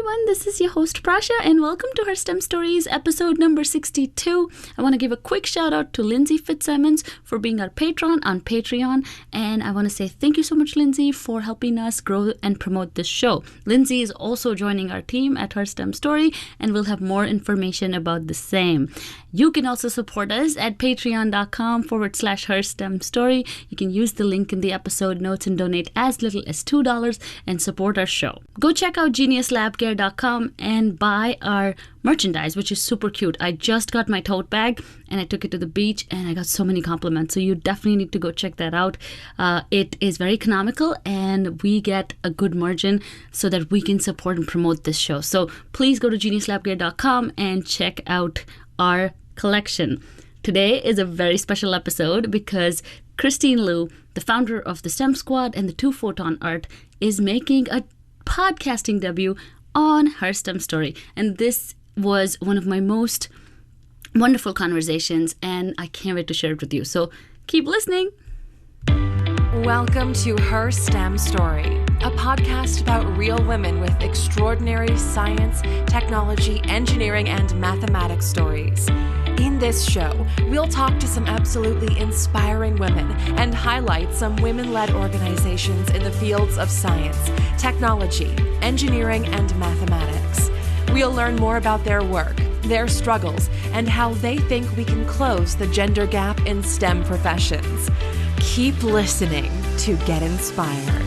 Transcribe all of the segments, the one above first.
everyone, this is your host Prasha and welcome to Her STEM Stories episode number 62. I want to give a quick shout out to Lindsay Fitzsimmons for being our patron on Patreon, and I want to say thank you so much, Lindsay, for helping us grow and promote this show. Lindsay is also joining our team at Her STEM Story and we'll have more information about the same. You can also support us at patreon.com/Her STEM Story. You can use the link in the episode notes and donate as little as $2 and support our show. Go check out geniuslabgear.com and buy our merchandise, which is super cute. I just got my tote bag and I took it to the beach and I got so many compliments. So you definitely need to go check that out. It is very economical and we get a good margin so that we can support and promote this show. So please go to geniuslabgear.com and check out our collection. Today is a very special episode because Christine Liu, the founder of the STEM Squad and the Two-Photon Art, is making a podcasting debut on Her STEM Story. And this was one of my most wonderful conversations and I can't wait to share it with you. So keep listening. Welcome to Her STEM Story, a podcast about real women with extraordinary science, technology, engineering, and mathematics stories. In this show, we'll talk to some absolutely inspiring women and highlight some women-led organizations in the fields of science, technology, engineering, and mathematics. We'll learn more about their work, their struggles, and how they think we can close the gender gap in STEM professions. Keep listening to get inspired.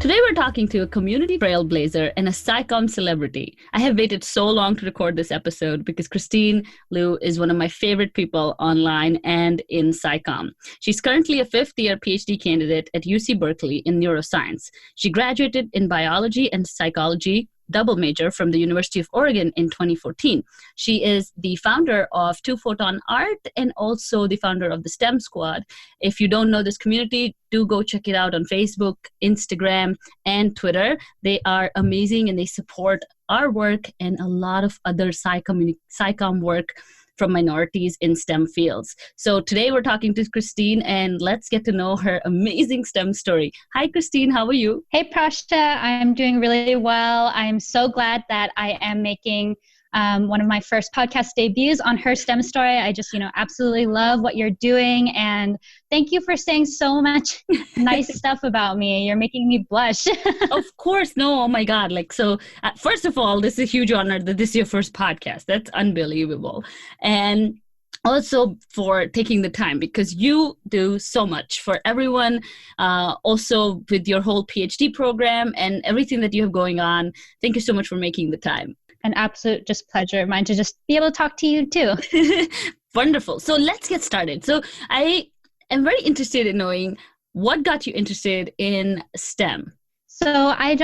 Today we're talking to a community trailblazer and a SciComm celebrity. I have waited so long to record this episode because Christine Liu is one of my favorite people online and in SciComm. She's currently a fifth-year PhD candidate at UC Berkeley in neuroscience. She graduated in biology and psychology, double major from the University of Oregon in 2014. She is the founder of Two-Photon Art and also the founder of the STEM Squad. If you don't know this community, do go check it out on Facebook, Instagram, and Twitter. They are amazing and they support our work and a lot of other SciComm work from minorities in STEM fields. So today we're talking to Christine and let's get to know her amazing STEM story. Hi, Christine. How are you? Hey, Prashta. I'm doing really well. I'm so glad that I am making one of my first podcast debuts on Her STEM Story. I just, absolutely love what you're doing. And thank you for saying so much nice stuff about me. You're making me blush. Of course. No, oh my God. First of all, this is a huge honor that this is your first podcast. That's unbelievable. And also for taking the time because you do so much for everyone. Also with your whole PhD program and everything that you have going on. Thank you so much for making the time. An absolute just pleasure of mine to just be able to talk to you too. Wonderful. So let's get started. So I am very interested in knowing what got you interested in STEM. So I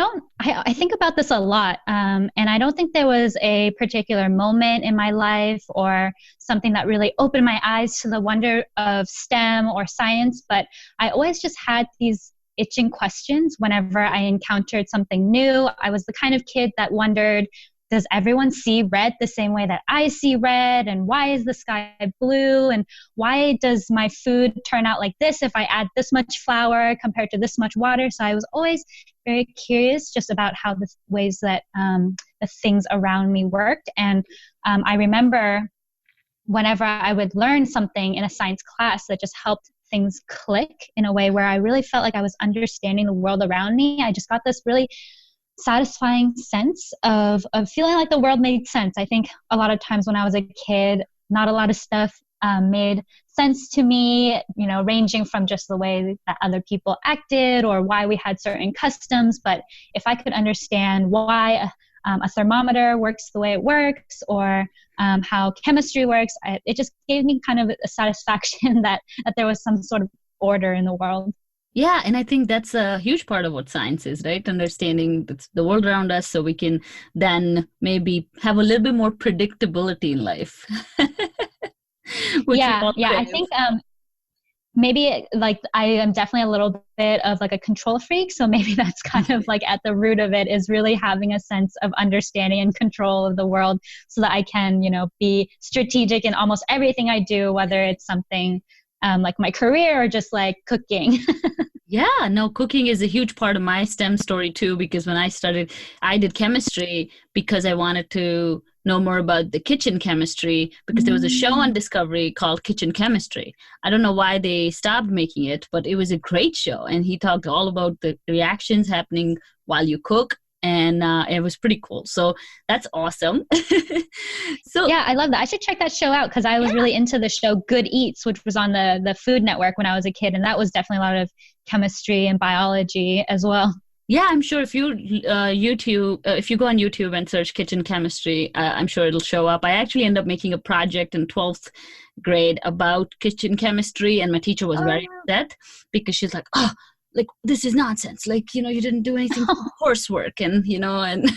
think about this a lot, and I don't think there was a particular moment in my life or something that really opened my eyes to the wonder of STEM or science, but I always just had these itching questions whenever I encountered something new. I was the kind of kid that wondered, does everyone see red the same way that I see red? And why is the sky blue? And why does my food turn out like this if I add this much flour compared to this much water? So I was always very curious just about how the ways that the things around me worked. And I remember whenever I would learn something in a science class that just helped things click in a way where I really felt like I was understanding the world around me, I just got this really satisfying sense of feeling like the world made sense. I think a lot of times when I was a kid, not a lot of stuff made sense to me, ranging from just the way that other people acted or why we had certain customs. But if I could understand why a thermometer works the way it works or how chemistry works, it just gave me kind of a satisfaction that there was some sort of order in the world. Yeah, and I think that's a huge part of what science is, right? Understanding the world around us so we can then maybe have a little bit more predictability in life. Yeah, I think maybe like I am definitely a little bit of like a control freak. So maybe that's kind of like at the root of it, is really having a sense of understanding and control of the world so that I can, be strategic in almost everything I do, whether it's something like my career or just like cooking. Yeah, no, cooking is a huge part of my STEM story too, because when I started, I did chemistry because I wanted to know more about the kitchen chemistry, because there was a show on Discovery called Kitchen Chemistry. I don't know why they stopped making it, but it was a great show. And he talked all about the reactions happening while you cook. And it was pretty cool. So that's awesome. So yeah, I love that. I should check that show out, because I was really into the show Good Eats, which was on the Food Network when I was a kid. And that was definitely a lot of chemistry and biology as well. Yeah, I'm sure if you if you go on YouTube and search kitchen chemistry, I'm sure it'll show up. I actually ended up making a project in 12th grade about kitchen chemistry, and my teacher was very upset because she's like, oh, like, this is nonsense. Like, you didn't do anything coursework, and, and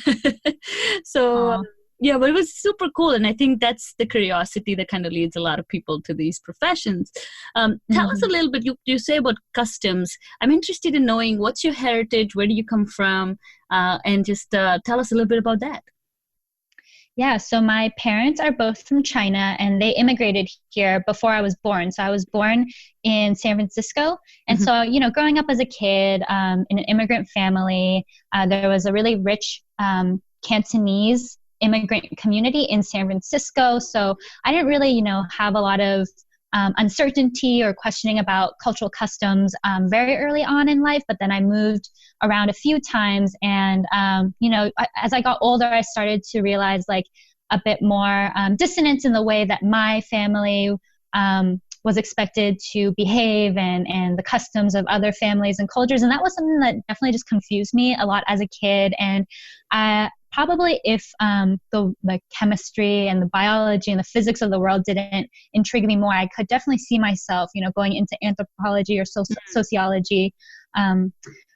so, yeah, but it was super cool. And I think that's the curiosity that kind of leads a lot of people to these professions. Tell us a little bit, you say about customs. I'm interested in knowing what's your heritage, where do you come from, and just tell us a little bit about that. Yeah, so my parents are both from China, and they immigrated here before I was born. So I was born in San Francisco. And so, growing up as a kid in an immigrant family, there was a really rich Cantonese immigrant community in San Francisco. So I didn't really, have a lot of uncertainty or questioning about cultural customs very early on in life. But then I moved around a few times, and as I got older, I started to realize like a bit more dissonance in the way that my family was expected to behave, and the customs of other families and cultures. And that was something that definitely just confused me a lot as a kid. And probably if the chemistry and the biology and the physics of the world didn't intrigue me more, I could definitely see myself, going into anthropology or sociology,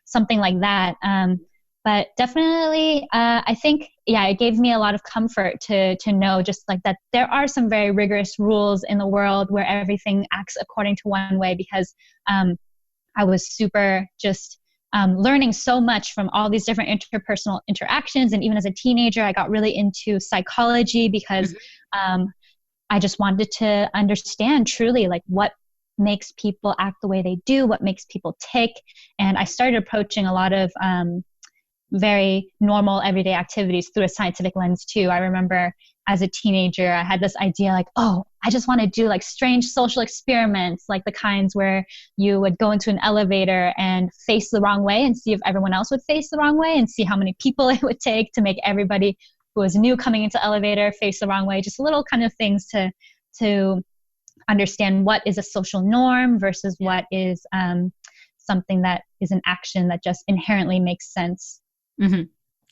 something like that. But definitely, I think, it gave me a lot of comfort to know just like that there are some very rigorous rules in the world where everything acts according to one way, because I was super just learning so much from all these different interpersonal interactions. And even as a teenager, I got really into psychology because I just wanted to understand truly like what makes people act the way they do, what makes people tick. And I started approaching a lot of very normal everyday activities through a scientific lens too. I remember as a teenager, I had this idea like, oh, I just want to do like strange social experiments, like the kinds where you would go into an elevator and face the wrong way and see if everyone else would face the wrong way, and see how many people it would take to make everybody who was new coming into elevator face the wrong way. Just little kind of things to understand what is a social norm versus what is something that is an action that just inherently makes sense. Mm-hmm.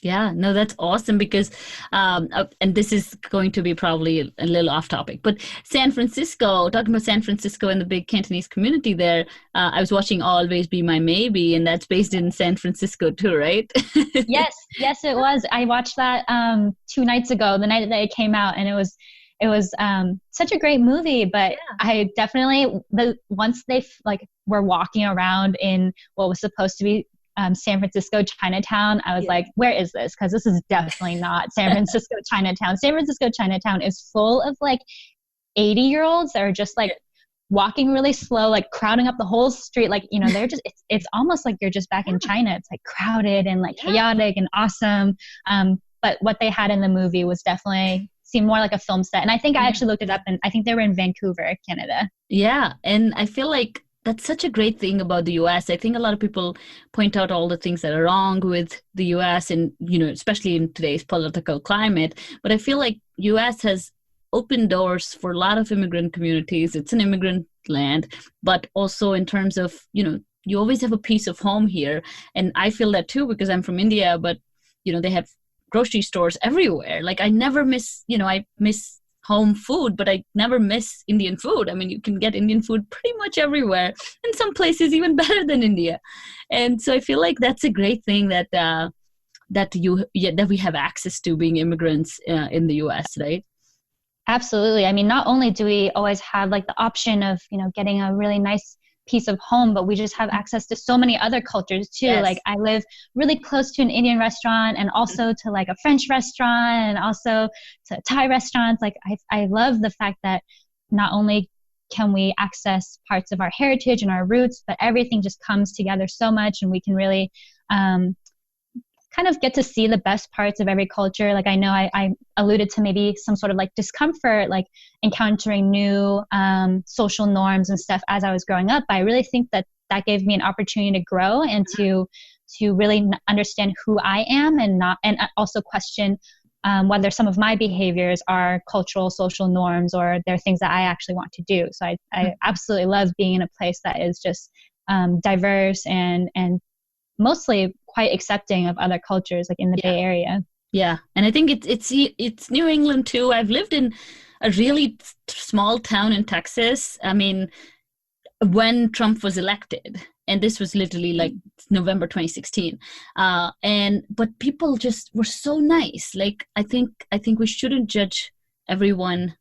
Yeah, no, that's awesome, because, and this is going to be probably a little off topic, but talking about San Francisco and the big Cantonese community there, I was watching Always Be My Maybe, and that's based in San Francisco too, right? Yes, it was. I watched that 2 nights ago, the night that it came out, and it was such a great movie. But I definitely, once they were walking around in what was supposed to be San Francisco Chinatown, I was like, where is this? Because this is definitely not San Francisco Chinatown. San Francisco Chinatown is full of like 80-year-olds that are just like walking really slow, like crowding up the whole street. Like, they're just, it's almost like you're just back in China. It's like crowded and like chaotic and awesome. But what they had in the movie was definitely seemed more like a film set. And I think I actually looked it up, and I think they were in Vancouver, Canada. Yeah. And I feel like that's such a great thing about the US. I think a lot of people point out all the things that are wrong with the US, and, especially in today's political climate. But I feel like US has opened doors for a lot of immigrant communities. It's an immigrant land, but also in terms of, you always have a piece of home here. And I feel that too, because I'm from India, but, they have grocery stores everywhere. Like I never miss, I miss home food, but I never miss Indian food. I mean, you can get Indian food pretty much everywhere, in some places even better than India. And so I feel like that's a great thing that we have access to, being immigrants in the US, right? Absolutely. I mean, not only do we always have like the option of, getting a really nice piece of home, but we just have access to so many other cultures too. Yes. Like I live really close to an Indian restaurant and also to like a French restaurant and also to Thai restaurants. Like I love the fact that not only can we access parts of our heritage and our roots, but everything just comes together so much, and we can really kind of get to see the best parts of every culture. Like I know I alluded to maybe some sort of like discomfort, like encountering new social norms and stuff as I was growing up. But I really think that gave me an opportunity to grow and to really understand who I am and also question whether some of my behaviors are cultural, social norms, or they're things that I actually want to do. So I absolutely love being in a place that is just diverse and mostly quite accepting of other cultures, like in the Bay Area. Yeah, and I think it's New England too. I've lived in a really small town in Texas. I mean, when Trump was elected, and this was literally like November 2016, but people just were so nice. Like I think we shouldn't judge everyone,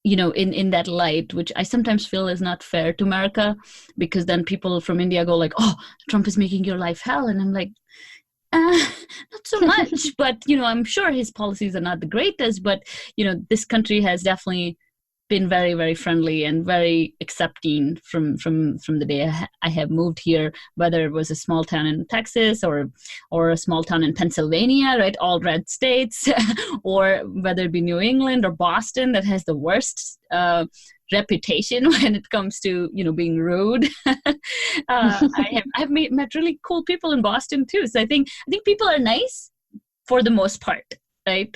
in that light, which I sometimes feel is not fair to America, because then people from India go like, oh, Trump is making your life hell. And I'm like, not so much, but, I'm sure his policies are not the greatest, but, this country has definitely been very, very friendly and very accepting from the day I have moved here, whether it was a small town in Texas or a small town in Pennsylvania, right? All red states, or whether it be New England or Boston that has the worst reputation when it comes to, being rude. I've met really cool people in Boston too. So I think people are nice for the most part, right?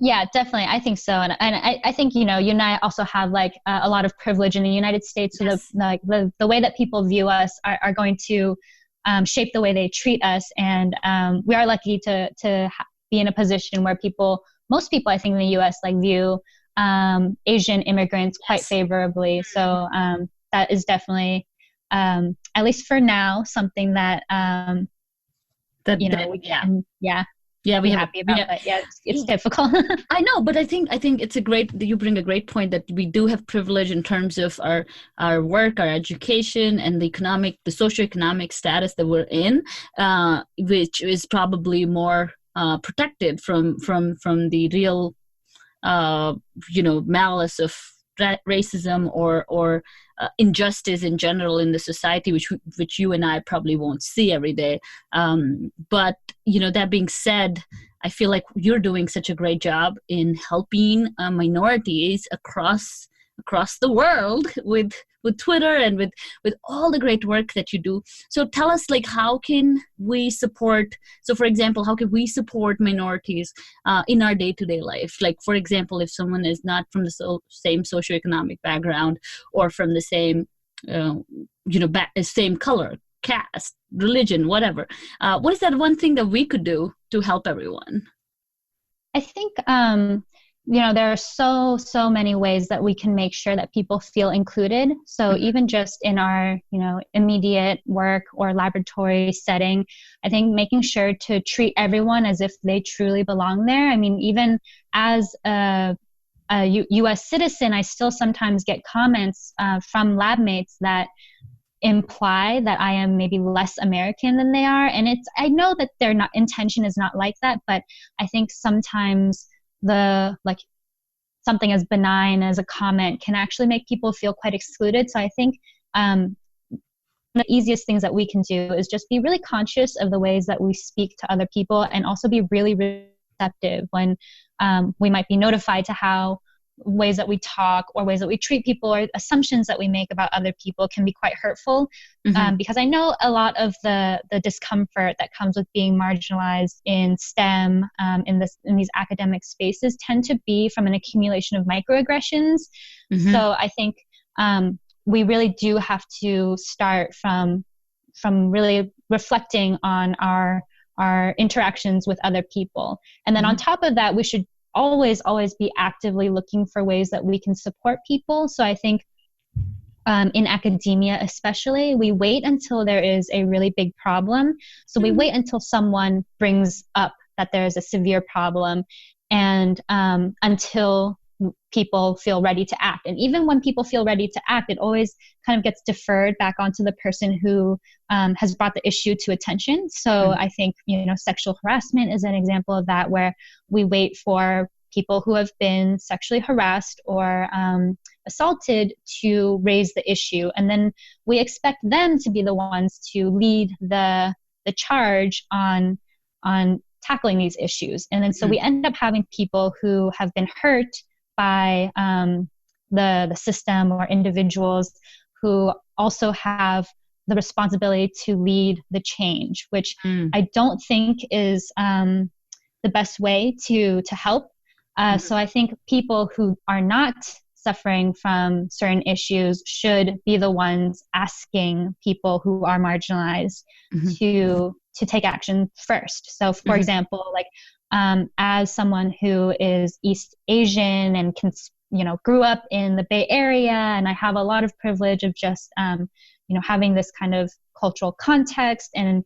Yeah, definitely. I think so. And I think, you and I also have like a lot of privilege in the United States. So yes. the way that people view us are going to shape the way they treat us. And we are lucky to be in a position where most people, I think in the US, like view Asian immigrants quite favorably. So that is definitely, at least for now, something that, we can, we have happy about, but it's difficult. I know, but I think you bring a great point that we do have privilege in terms of our work, our education, and the socioeconomic status that we're in, which is probably more protected from the real, malice of racism or injustice in general in the society, which you and I probably won't see every day. But that being said, I feel like you're doing such a great job in helping minorities across the world with Twitter and with all the great work that you do. So tell us, like, how can we support? So, for example, how can we support minorities in our day-to-day life? Like, for example, if someone is not from the same socioeconomic background or from the same, same color, caste, religion, whatever. What is that one thing that we could do to help everyone? I think, there are so many ways that we can make sure that people feel included. So even just in our, immediate work or laboratory setting, I think making sure to treat everyone as if they truly belong there. I mean, even as a U.S. citizen, I still sometimes get comments from lab mates that imply that I am maybe less American than they are. And I know that their intention is not like that, but I think sometimes something as benign as a comment can actually make people feel quite excluded. So I think the easiest things that we can do is just be really conscious of the ways that we speak to other people, and also be really receptive when we might be notified to how ways that we talk or ways that we treat people or assumptions that we make about other people can be quite hurtful. Because I know a lot of the discomfort that comes with being marginalized in STEM, in these academic spaces, tend to be from an accumulation of microaggressions. So I think we really do have to start from really reflecting on our interactions with other people. And then on top of that, we should always be actively looking for ways that we can support people. So I think in academia especially, we wait until there is a really big problem. So we wait until someone brings up that there is a severe problem, and until people feel ready to act. And even when people feel ready to act, it always kind of gets deferred back onto the person who has brought the issue to attention. So I think, sexual harassment is an example of that, where we wait for people who have been sexually harassed or assaulted to raise the issue. And then we expect them to be the ones to lead the charge on tackling these issues. And then so we end up having people who have been hurt by the system, or individuals who also have the responsibility to lead the change, which I don't think is the best way to help. So I think people who are not suffering from certain issues should be the ones asking people who are marginalized to take action first. So for example, like as someone who is East Asian and grew up in the Bay Area, and I have a lot of privilege of just having this kind of cultural context and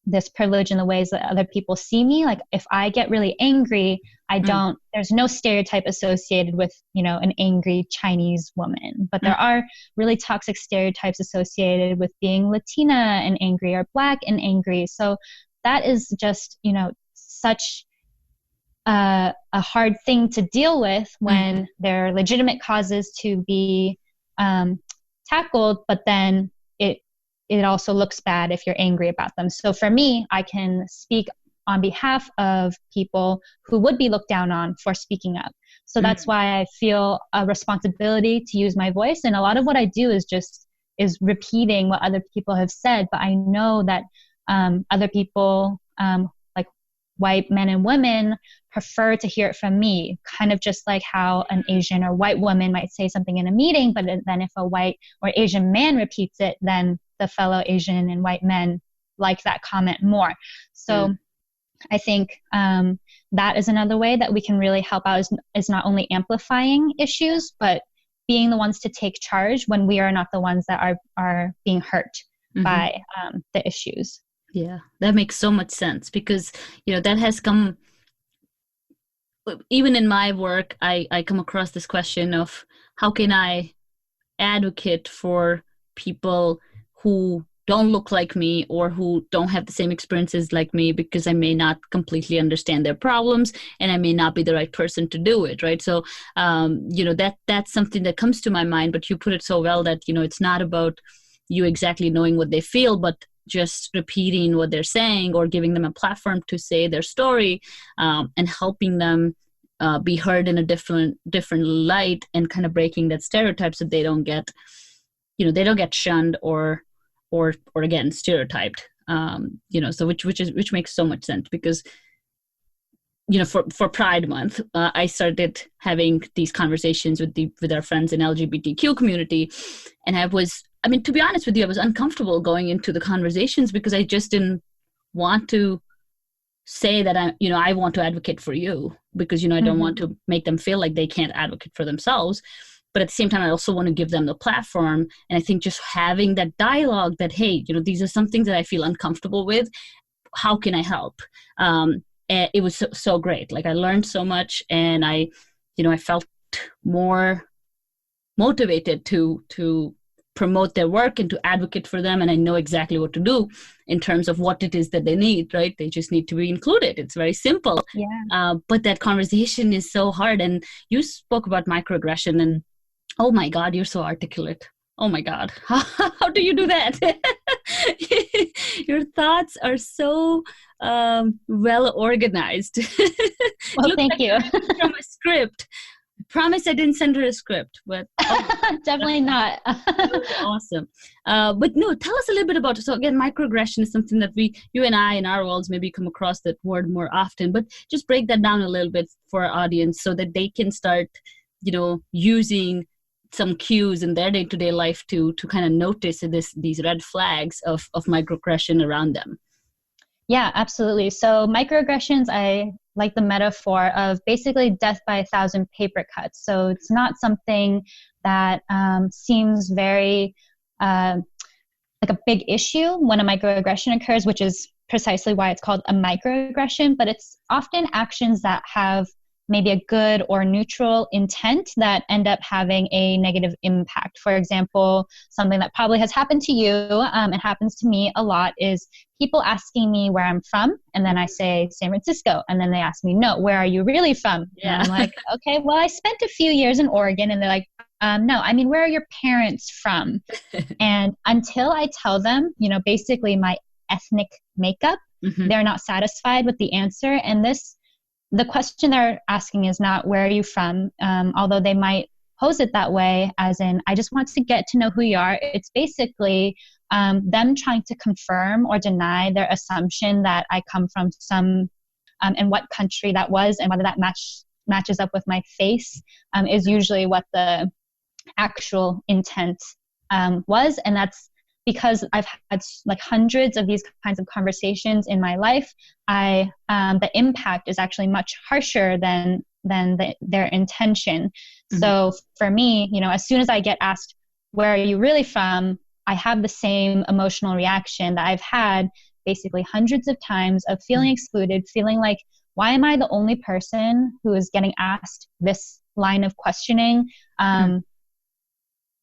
this privilege in the ways that other people see me. Like if I get really angry, there's no stereotype associated with, an angry Chinese woman, but there are really toxic stereotypes associated with being Latina and angry, or Black and angry. So that is just, such a hard thing to deal with when there are legitimate causes to be tackled, but then it also looks bad if you're angry about them. So for me, I can speak on behalf of people who would be looked down on for speaking up. So that's why I feel a responsibility to use my voice. And a lot of what I do is repeating what other people have said. But I know that other people, like white men and women, prefer to hear it from me, kind of just like how an Asian or white woman might say something in a meeting, but then if a white or Asian man repeats it, then the fellow Asian and white men like that comment more. So I think that is another way that we can really help out, is not only amplifying issues, but being the ones to take charge when we are not the ones that are being hurt by the issues. Yeah, that makes so much sense, because, that has come, even in my work, I come across this question of how can I advocate for people who don't look like me or who don't have the same experiences like me, because I may not completely understand their problems and I may not be the right person to do it, right? So, that's something that comes to my mind, but you put it so well that, it's not about you exactly knowing what they feel, but just repeating what they're saying or giving them a platform to say their story, and helping them be heard in a different light, and kind of breaking that stereotype so they don't get, they don't get shunned or again stereotyped. So which makes so much sense, because for Pride Month, I started having these conversations with our friends in LGBTQ community, and to be honest with you, I was uncomfortable going into the conversations because I just didn't want to say that I want to advocate for you, because I don't want to make them feel like they can't advocate for themselves. But at the same time, I also want to give them the platform. And I think just having that dialogue that, hey, these are some things that I feel uncomfortable with. How can I help? It was so great. Like I learned so much, and I felt more motivated to promote their work and to advocate for them. And I know exactly what to do in terms of what it is that they need, right? They just need to be included. It's very simple. Yeah. But that conversation is so hard. And you spoke about microaggression, and oh my God, you're so articulate. Oh my God. How do you do that? Your thoughts are so well organized. Well, thank you. From a script. I promise I didn't send her a script, but definitely not. Awesome. But no, tell us a little bit about it. So again, microaggression is something that you and I in our worlds maybe come across that word more often, but just break that down a little bit for our audience so that they can start, using some cues in their day-to-day life to kind of notice these red flags of microaggression around them. Yeah, absolutely. So microaggressions, I like the metaphor of basically death by 1,000 paper cuts. So it's not something that seems very like a big issue when a microaggression occurs, which is precisely why it's called a microaggression, but it's often actions that have maybe a good or neutral intent that end up having a negative impact. For example, something that probably has happened to you and happens to me a lot is people asking me where I'm from, and then I say San Francisco, and then they ask me, no, where are you really from? Yeah. And I'm like, okay, well, I spent a few years in Oregon, and they're like, no, I mean, where are your parents from? And until I tell them, basically my ethnic makeup, they're not satisfied with the answer. And the question they're asking is not, where are you from? Although they might pose it that way, as in, I just want to get to know who you are. It's basically them trying to confirm or deny their assumption that I come from some, and what country that was, and whether that matches up with my face is usually what the actual intent was. And that's because I've had like hundreds of these kinds of conversations in my life. The impact is actually much harsher than their intention. So for me, as soon as I get asked, where are you really from? I have the same emotional reaction that I've had basically hundreds of times of feeling excluded, feeling like, why am I the only person who is getting asked this line of questioning?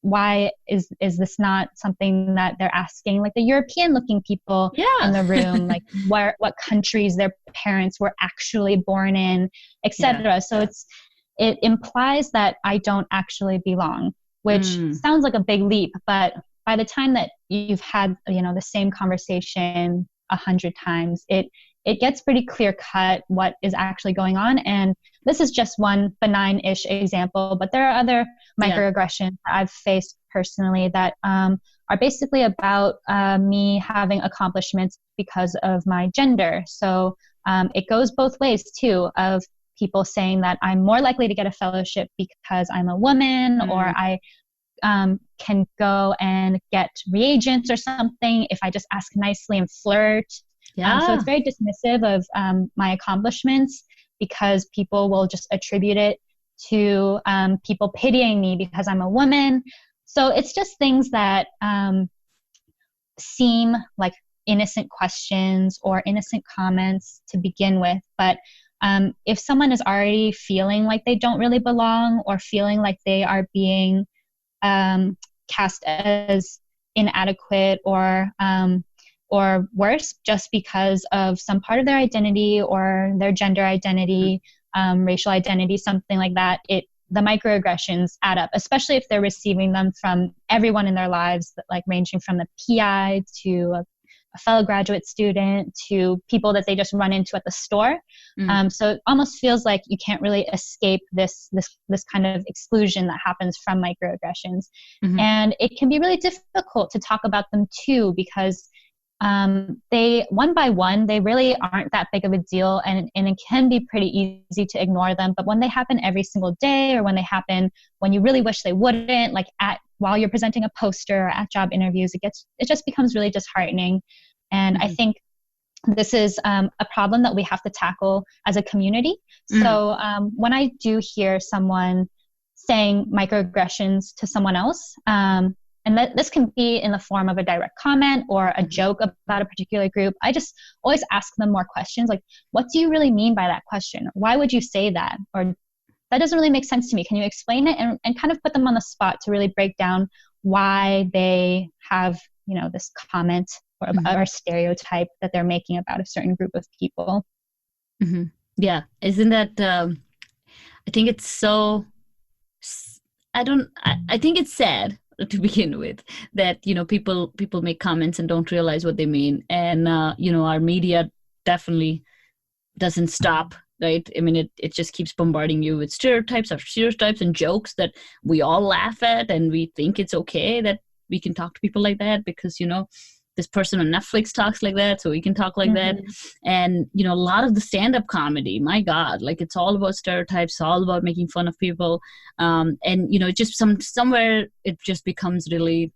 Why is this not something that they're asking, like the European looking people in the room, like what countries their parents were actually born in, etc. So it implies that I don't actually belong, which sounds like a big leap, but by the time that you've had the same conversation 100 times, it gets pretty clear cut what is actually going on. And this is just one benign-ish example, but there are other microaggressions that I've faced personally that are basically about me having accomplishments because of my gender. So it goes both ways too, of people saying that I'm more likely to get a fellowship because I'm a woman, or I can go and get reagents or something if I just ask nicely and flirt. So it's very dismissive of my accomplishments, because people will just attribute it to people pitying me because I'm a woman. So it's just things that seem like innocent questions or innocent comments to begin with. But if someone is already feeling like they don't really belong, or feeling like they are being cast as inadequate or worse just because of some part of their identity or their gender identity, racial identity, something like that, the microaggressions add up, especially if they're receiving them from everyone in their lives, like ranging from the PI to a fellow graduate student to people that they just run into at the store. So it almost feels like you can't really escape this kind of exclusion that happens from microaggressions. And it can be really difficult to talk about them too, because they, one by one, they really aren't that big of a deal, and it can be pretty easy to ignore them. But when they happen every single day, or when they happen when you really wish they wouldn't, like while you're presenting a poster or at job interviews, it just becomes really disheartening. And I think this is a problem that we have to tackle as a community. So when I do hear someone saying microaggressions to someone else, and this can be in the form of a direct comment or a joke about a particular group, I just always ask them more questions, like, what do you really mean by that question? Why would you say that? Or that doesn't really make sense to me. Can you explain it? And kind of put them on the spot to really break down why they have, this comment or stereotype that they're making about a certain group of people. Yeah. Isn't that, I think it's so, I think it's sad to begin with that people make comments and don't realize what they mean, and our media definitely doesn't stop, right? I mean, it just keeps bombarding you with stereotypes and jokes that we all laugh at, and we think it's okay that we can talk to people like that because this person on Netflix talks like that, so we can talk like that. And a lot of the stand-up comedy, my God, like it's all about stereotypes, all about making fun of people, and it just somewhere it just becomes really,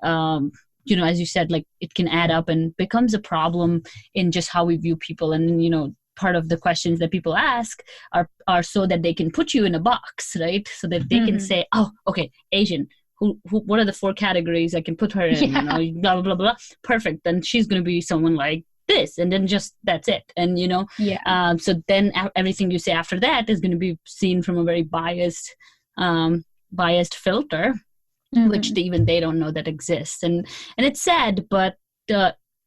as you said, like it can add up and becomes a problem in just how we view people. And part of the questions that people ask are so that they can put you in a box, right? So that they can say, oh, okay, Asian. What are the 4 categories I can put her in? Blah, blah, blah, blah. Perfect. Then she's going to be someone like this, and then just that's it. And so then everything you say after that is going to be seen from a very biased filter, which even they don't know that exists. And it's sad, but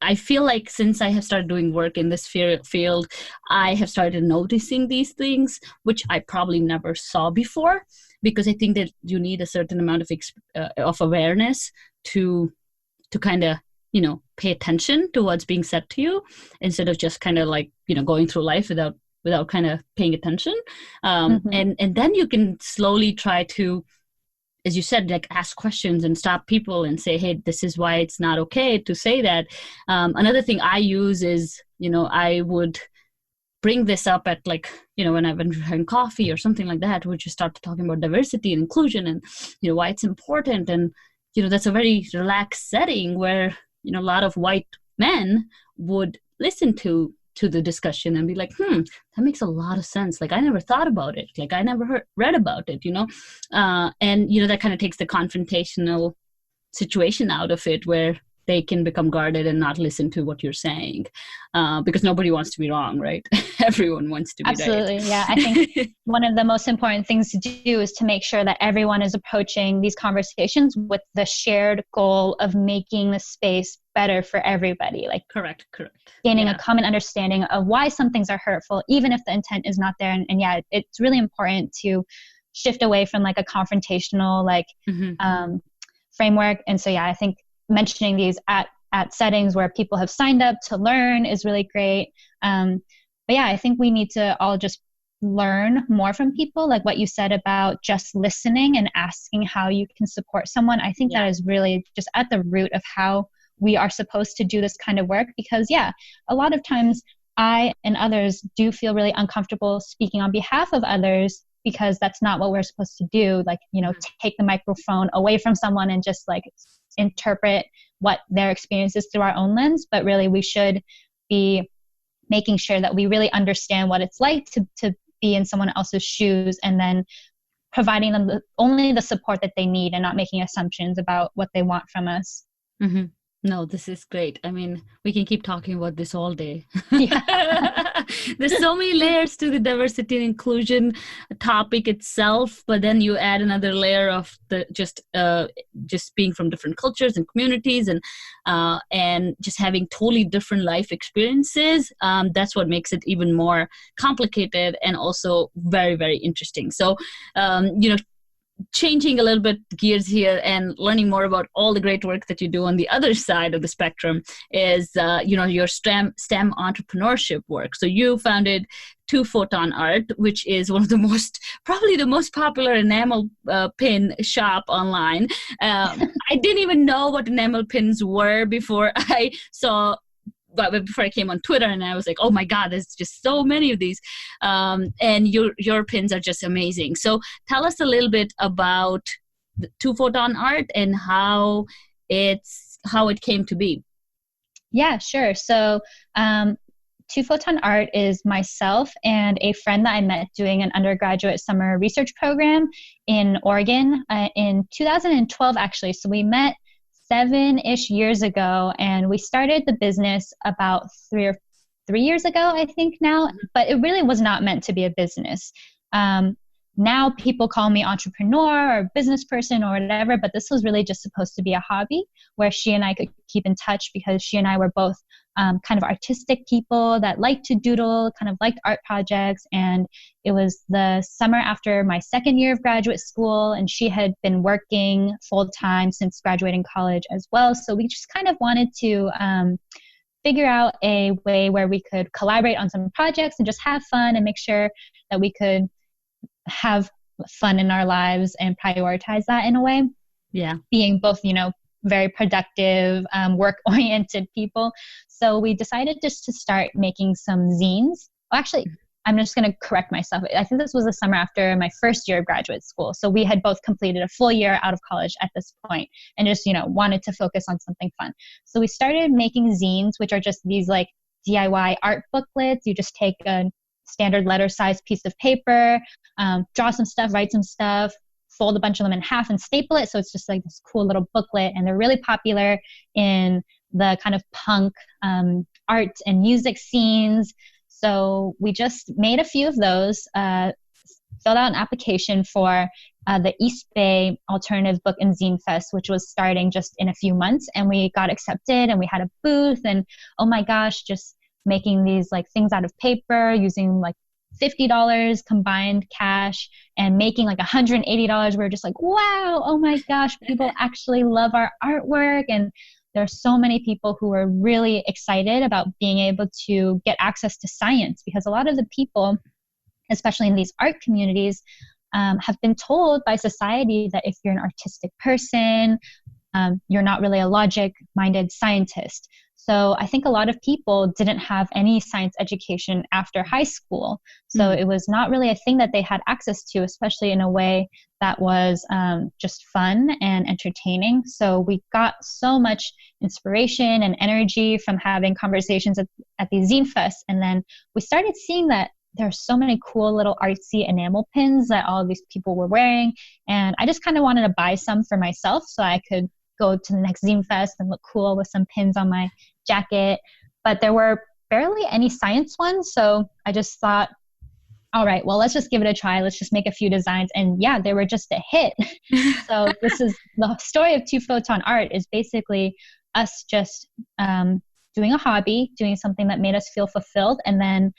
I feel like since I have started doing work in this field, I have started noticing these things, which I probably never saw before, because I think that you need a certain amount of awareness to kind of, pay attention to what's being said to you, instead of just kind of like, going through life without kind of paying attention. And then you can slowly try to, as you said, like ask questions and stop people and say, hey, this is why it's not okay to say that. Another thing I use is, I would bring this up at like, when I've been having coffee or something like that, we just start talking about diversity and inclusion and, why it's important. And, that's a very relaxed setting where, a lot of white men would listen to the discussion and be like, that makes a lot of sense. Like, I never thought about it. Like, I never read about it, and, that kind of takes the confrontational situation out of it, where they can become guarded and not listen to what you're saying, because nobody wants to be wrong, right? Everyone wants to be Absolutely, right. Yeah. I think one of the most important things to do is to make sure that everyone is approaching these conversations with the shared goal of making the space better for everybody. Like, correct. Gaining a common understanding of why some things are hurtful, even if the intent is not there. And it's really important to shift away from like a confrontational framework. And so, I think mentioning these at settings where people have signed up to learn is really great. But I think we need to all just learn more from people, like what you said about just listening and asking how you can support someone. I think that is really just at the root of how we are supposed to do this kind of work, because a lot of times I and others do feel really uncomfortable speaking on behalf of others, because that's not what we're supposed to do. Like, take the microphone away from someone and just like interpret what their experience is through our own lens. But really, we should be making sure that we really understand what it's like to be in someone else's shoes, and then providing them only the support that they need, and not making assumptions about what they want from us. Mm-hmm. No, this is great. I mean, we can keep talking about this all day. There's so many layers to the diversity and inclusion topic itself, but then you add another layer of the just being from different cultures and communities, and just having totally different life experiences. That's what makes it even more complicated and also very, very interesting. So, changing a little bit gears here and learning more about all the great work that you do on the other side of the spectrum is, your STEM entrepreneurship work. So you founded Two-Photon Art, which is one of probably the most popular enamel pin shop online. I didn't even know what enamel pins were before I came on Twitter, and I was like, oh my God, there's just so many of these. And your pins are just amazing. So tell us a little bit about the Two-Photon Art and how it came to be. Yeah, sure. So Two-Photon Art is myself and a friend that I met doing an undergraduate summer research program in Oregon in 2012, actually. So we met 7-ish years ago, and we started the business about 3 years ago, I think now, but it really was not meant to be a business. Now people call me entrepreneur or business person or whatever, but this was really just supposed to be a hobby where she and I could keep in touch, because she and I were both kind of artistic people that liked to doodle, kind of liked art projects. And it was the summer after my second year of graduate school, and she had been working full-time since graduating college as well. So we just kind of wanted to figure out a way where we could collaborate on some projects and just have fun and make sure that we could have fun in our lives and prioritize that in a way. Yeah. Being both, very productive, work-oriented people. So we decided just to start making some zines. Well, actually, I'm just going to correct myself. I think this was the summer after my first year of graduate school. So we had both completed a full year out of college at this point, and just, wanted to focus on something fun. So we started making zines, which are just these like DIY art booklets. You just take a standard letter-sized piece of paper, draw some stuff, write some stuff, fold a bunch of them in half and staple it. So it's just like this cool little booklet. And they're really popular in the kind of punk art and music scenes. So we just made a few of those, filled out an application for the East Bay Alternative Book and Zine Fest, which was starting just in a few months. And we got accepted and we had a booth, and oh my gosh, just making these like things out of paper using like $50 combined cash and making like $180. We're just like, wow, oh my gosh, people actually love our artwork. And there are so many people who are really excited about being able to get access to science, because a lot of the people, especially in these art communities, have been told by society that if you're an artistic person, you're not really a logic-minded scientist. So I think a lot of people didn't have any science education after high school. So it was not really a thing that they had access to, especially in a way that was just fun and entertaining. So we got so much inspiration and energy from having conversations at these zine fests. And then we started seeing that there are so many cool little artsy enamel pins that all of these people were wearing. And I just kind of wanted to buy some for myself so I could go to the next zine fest and look cool with some pins on my jacket. But there were barely any science ones. So I just thought, all right, well, let's just give it a try. Let's just make a few designs. And yeah, they were just a hit. So this is the story of Two-Photon Art, is basically us just doing a hobby, doing something that made us feel fulfilled, and then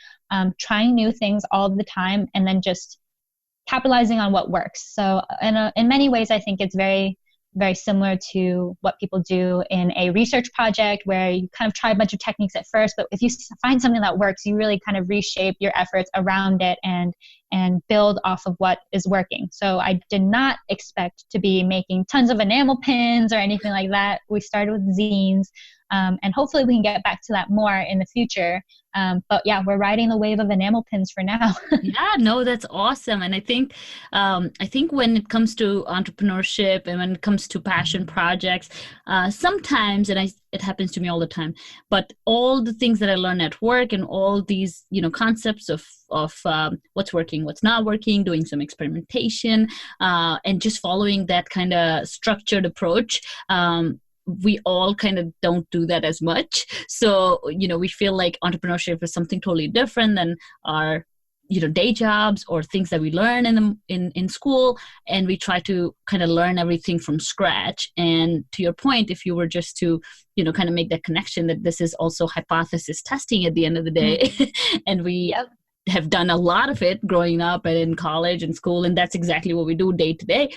trying new things all the time, and then just capitalizing on what works. So in many ways, I think it's very, very similar to what people do in a research project, where you kind of try a bunch of techniques at first, but if you find something that works, you really kind of reshape your efforts around it and build off of what is working. So I did not expect to be making tons of enamel pins or anything like that. We started with zines, and hopefully we can get back to that more in the future. But yeah, we're riding the wave of enamel pins for now. Yeah, no, that's awesome. And I think when it comes to entrepreneurship and when it comes to passion projects, sometimes, and it happens to me all the time, but all the things that I learn at work and all these, concepts of what's working, what's not working, doing some experimentation, and just following that kind of structured approach, we all kind of don't do that as much. So, we feel like entrepreneurship is something totally different than our, day jobs or things that we learn in school. And we try to kind of learn everything from scratch. And to your point, if you were just to, kind of make that connection that this is also hypothesis testing at the end of the day. And we have done a lot of it growing up and in college and school, and that's exactly what we do day to day.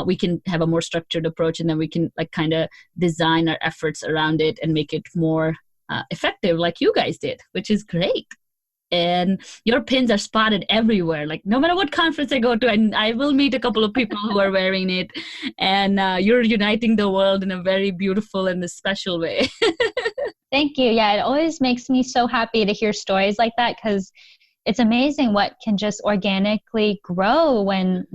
We can have a more structured approach, and then we can kind of design our efforts around it and make it more effective, like you guys did, which is great. And your pins are spotted everywhere. Like no matter what conference I go to, and I will meet a couple of people who are wearing it, and you're uniting the world in a very beautiful and a special way. Thank you. Yeah, it always makes me so happy to hear stories like that, because it's amazing what can just organically grow when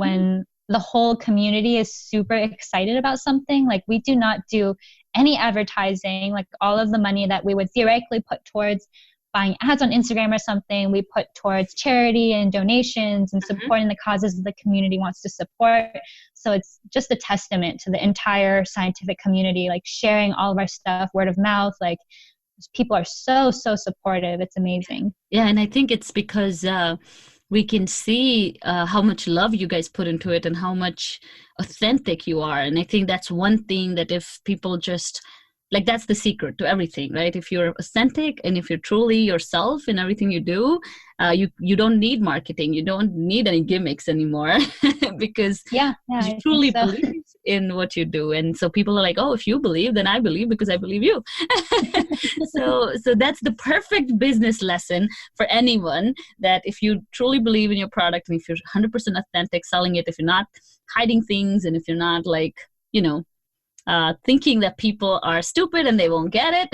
the whole community is super excited about something. Like we do not do any advertising. Like all of the money that we would theoretically put towards buying ads on Instagram or something, we put towards charity and donations and supporting the causes the community wants to support. So it's just a testament to the entire scientific community, like sharing all of our stuff, word of mouth, like people are so supportive. It's amazing. Yeah, and I think it's because we can see how much love you guys put into it and how much authentic you are. And I think that's one thing that if people just, like that's the secret to everything, right? If you're authentic and if you're truly yourself in everything you do, you don't need marketing. You don't need any gimmicks anymore because you truly believe in what you do. And so people are like, oh, if you believe, then I believe because I believe you. So that's the perfect business lesson for anyone, that if you truly believe in your product and if you're 100% authentic selling it, if you're not hiding things and if you're not like, thinking that people are stupid and they won't get it,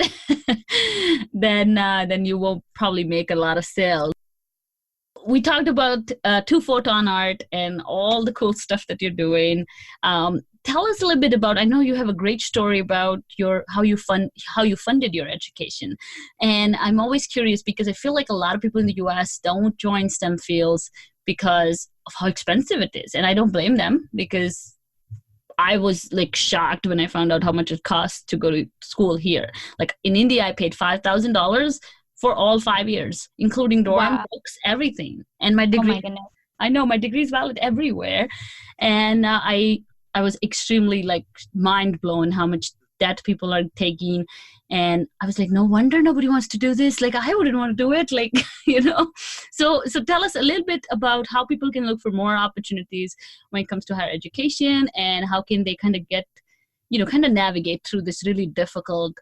then you won't probably make a lot of sales. We talked about Two-Photon Art and all the cool stuff that you're doing. Tell us a little bit about, I know you have a great story about how you funded your education. And I'm always curious because I feel like a lot of people in the US don't join STEM fields because of how expensive it is. And I don't blame them because I was like shocked when I found out how much it costs to go to school here. Like in India, I paid $5,000 for all 5 years, including dorm, books, everything. And my degree, Oh my goodness. I know my degree is valid everywhere. And I was extremely like mind blown how much debt people are taking. And I was like, no wonder nobody wants to do this. Like I wouldn't want to do it. Like, So tell us a little bit about how people can look for more opportunities when it comes to higher education, and how can they kind of get, kind of navigate through this really difficult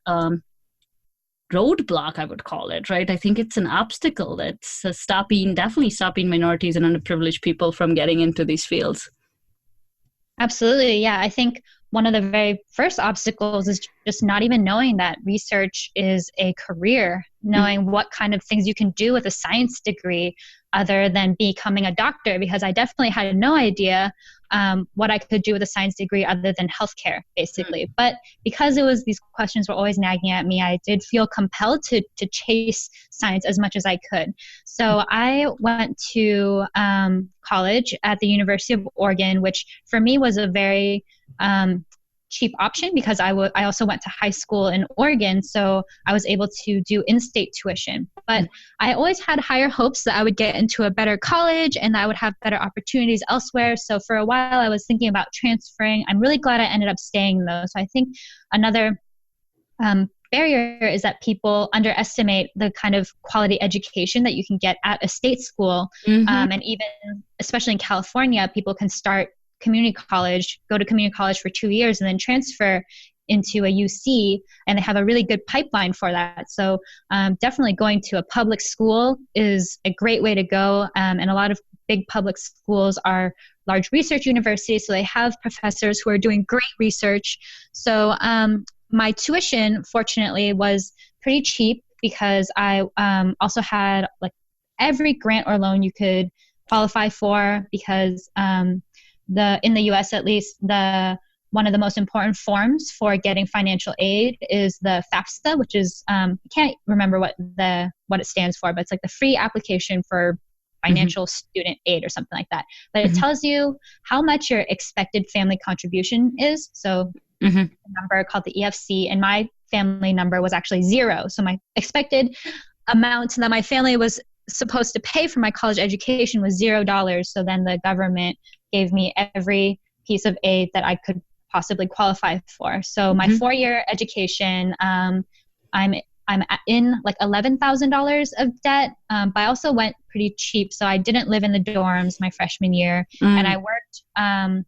roadblock, I would call it, right? I think it's an obstacle that's definitely stopping minorities and underprivileged people from getting into these fields. Absolutely. Yeah. I think one of the very first obstacles is just not even knowing that research is a career, knowing what kind of things you can do with a science degree other than becoming a doctor, because I definitely had no idea what I could do with a science degree other than healthcare, basically. But because these questions were always nagging at me, I did feel compelled to chase science as much as I could. So I went to college at the University of Oregon, which for me was a very cheap option because I also went to high school in Oregon, so I was able to do in-state tuition. But I always had higher hopes that I would get into a better college and that I would have better opportunities elsewhere. So for a while I was thinking about transferring. I'm really glad I ended up staying though. So I think another barrier is that people underestimate the kind of quality education that you can get at a state school. And even, especially in California, people can start go to community college for 2 years and then transfer into a UC, and they have a really good pipeline for that. So definitely going to a public school is a great way to go. And a lot of big public schools are large research universities, so they have professors who are doing great research. So my tuition, fortunately, was pretty cheap because I also had like every grant or loan you could qualify for, because in the US at least, one of the most important forms for getting financial aid is the FAFSA, which is I can't remember what it stands for, but it's like the free application for financial student aid or something like that. But it tells you how much your expected family contribution is. So a number called the EFC, and my family number was actually 0. So my expected amount that my family was supposed to pay for my college education was $0. So then the government gave me every piece of aid that I could possibly qualify for. So my 4-year education, I'm in like $11,000 of debt, but I also went pretty cheap. So I didn't live in the dorms my freshman year, and I worked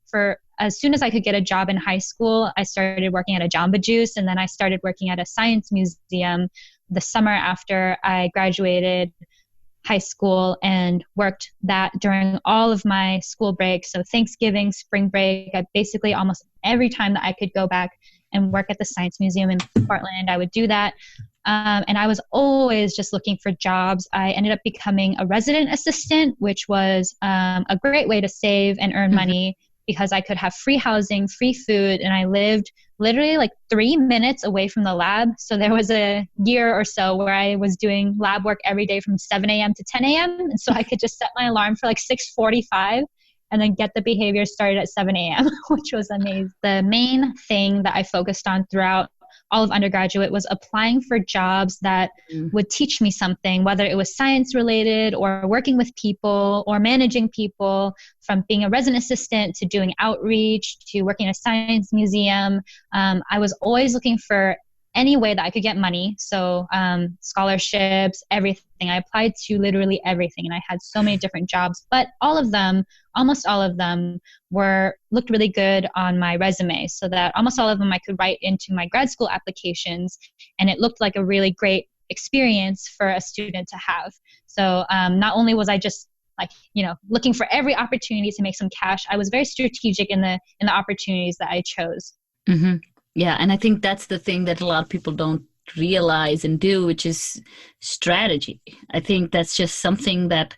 for as soon as I could get a job in high school. I started working at a Jamba Juice, and then I started working at a science museum the summer after I graduated high school, and worked that during all of my school breaks. So Thanksgiving, spring break, I basically almost every time that I could go back and work at the Science Museum in Portland, I would do that. And I was always just looking for jobs. I ended up becoming a resident assistant, which was a great way to save and earn money, because I could have free housing, free food, and I lived literally like 3 minutes away from the lab. So there was a year or so where I was doing lab work every day from 7 a.m. to 10 a.m. And so I could just set my alarm for like 6:45 and then get the behavior started at 7 a.m., which was amazing. The main thing that I focused on throughout all of undergraduate was applying for jobs that would teach me something, whether it was science related or working with people or managing people, from being a resident assistant to doing outreach to working in a science museum. I was always looking for any way that I could get money. So scholarships, everything. I applied to literally everything, and I had so many different jobs, but almost all of them looked really good on my resume, so that almost all of them I could write into my grad school applications, and it looked like a really great experience for a student to have. So not only was I just looking for every opportunity to make some cash, I was very strategic in the opportunities that I chose. Yeah, and I think that's the thing that a lot of people don't realize and do, which is strategy. I think that's just something that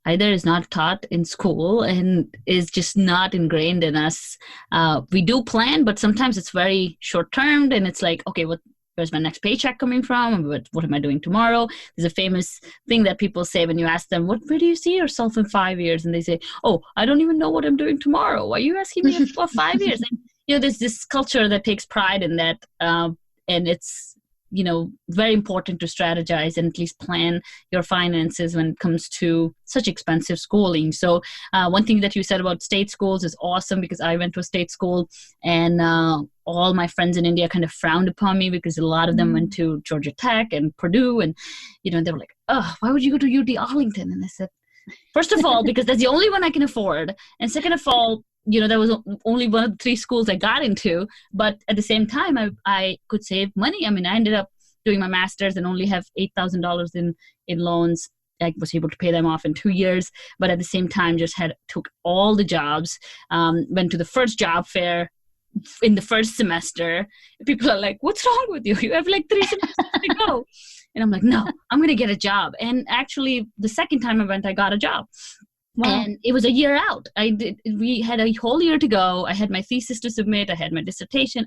either is not taught in school and is just not ingrained in us. We do plan, but sometimes it's very short-termed, and it's like, okay, where's my next paycheck coming from? What am I doing tomorrow? There's a famous thing that people say when you ask them, where do you see yourself in 5 years? And they say, oh, I don't even know what I'm doing tomorrow. Why are you asking me for 5 years? And, there's this culture that takes pride in that. And it's, very important to strategize and at least plan your finances when it comes to such expensive schooling. So one thing that you said about state schools is awesome, because I went to a state school, and all my friends in India kind of frowned upon me because a lot of them went to Georgia Tech and Purdue, and they were like, oh, why would you go to UT Arlington? And I said, first of all, because that's the only one I can afford, and second of all, that was only one of the 3 schools I got into. But at the same time, I could save money. I mean, I ended up doing my master's and only have $8,000 in loans. I was able to pay them off in 2 years. But at the same time, just took all the jobs, went to the first job fair in the first semester. People are like, what's wrong with you? You have like 3 semesters to go. And I'm like, no, I'm going to get a job. And actually, the second time I went, I got a job. Wow. And it was a year out. We had a whole year to go. I had my thesis to submit. I had my dissertation.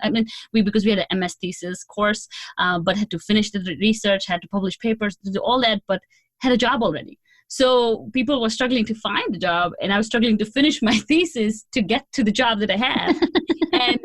Because we had an MS thesis course, but had to finish the research, had to publish papers, to do all that, but had a job already. So people were struggling to find the job, and I was struggling to finish my thesis to get to the job that I had. And,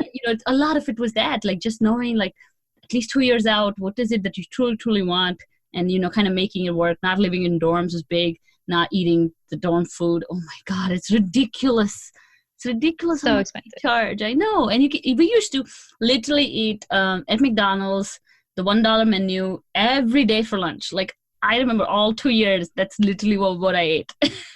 a lot of it was that, like just knowing, like at least 2 years out, what is it that you truly, truly want? And, kind of making it work. Not living in dorms was big. Not eating the dorm food. Oh my God, it's ridiculous. It's ridiculous. So expensive. Charge. I know. And we used to literally eat at McDonald's, the $1 menu every day for lunch. Like I remember all 2 years, that's literally what I ate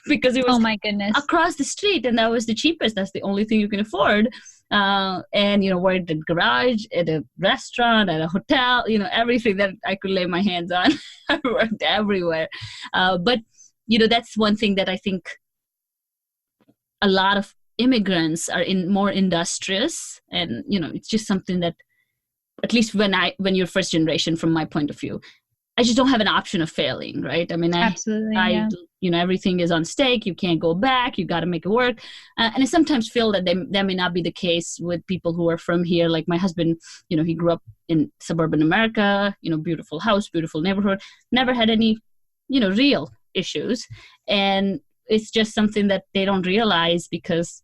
because it was oh my goodness across the street, and that was the cheapest. That's the only thing you can afford. And worked at a garage, at a restaurant, at a hotel, everything that I could lay my hands on. I worked everywhere. But that's one thing that I think a lot of immigrants are more industrious, and it's just something that, at least when you're first generation, from my point of view, I just don't have an option of failing, right? I mean, absolutely, everything is on stake. You can't go back. You got to make it work. And I sometimes feel that that may not be the case with people who are from here. Like my husband, he grew up in suburban America. Beautiful house, beautiful neighborhood. Never had any, real issues, and it's just something that they don't realize, because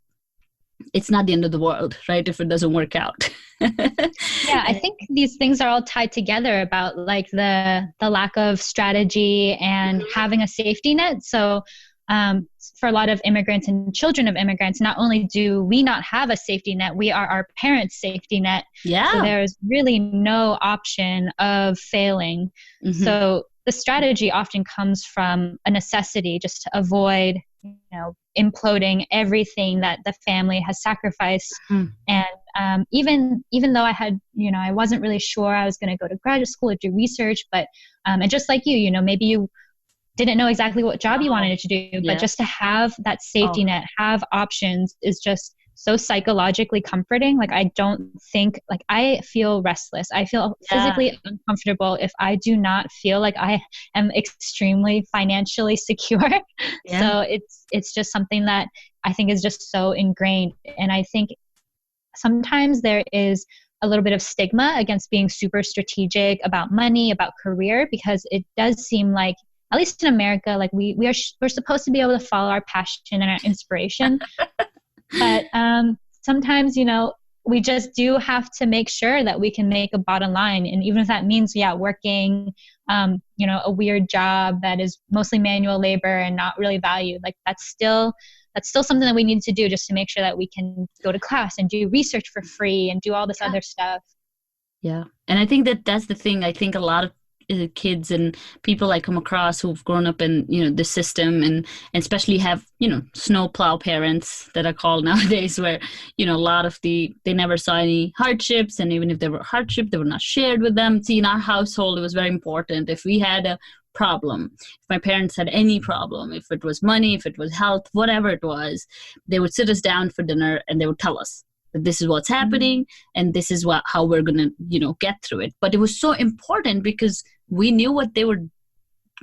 it's not the end of the world, right, if it doesn't work out. Yeah, I think these things are all tied together about like the lack of strategy and having a safety net. So for a lot of immigrants and children of immigrants, not only do we not have a safety net, we are our parents' safety net. Yeah. So there's really no option of failing. Mm-hmm. So the strategy often comes from a necessity, just to avoid, imploding everything that the family has sacrificed. Mm. And even though I had, I wasn't really sure I was going to go to graduate school or do research, but and just like you, maybe you didn't know exactly what job you wanted to do, but just to have that safety net, have options, is just so psychologically comforting. Like I don't think, like I feel restless. I feel physically uncomfortable if I do not feel like I am extremely financially secure. So it's just something that I think is just so ingrained. And I think sometimes there is a little bit of stigma against being super strategic about money, about career, because it does seem like, at least in America, like we're supposed to be able to follow our passion and our inspiration. But sometimes, we just do have to make sure that we can make a bottom line. And even if that means, working, a weird job that is mostly manual labor and not really valued, like that's still something that we need to do, just to make sure that we can go to class and do research for free and do all this other stuff. Yeah. And I think that's the thing. I think a lot of kids and people I come across who've grown up in, the system and especially have, snowplow parents that are called nowadays, where, a lot of they never saw any hardships. And even if there were hardship, they were not shared with them. See, in our household, it was very important. If we had a problem, if my parents had any problem, if it was money, if it was health, whatever it was, they would sit us down for dinner and they would tell us that this is what's happening and this is how we're going to, get through it. But it was so important because we knew what they were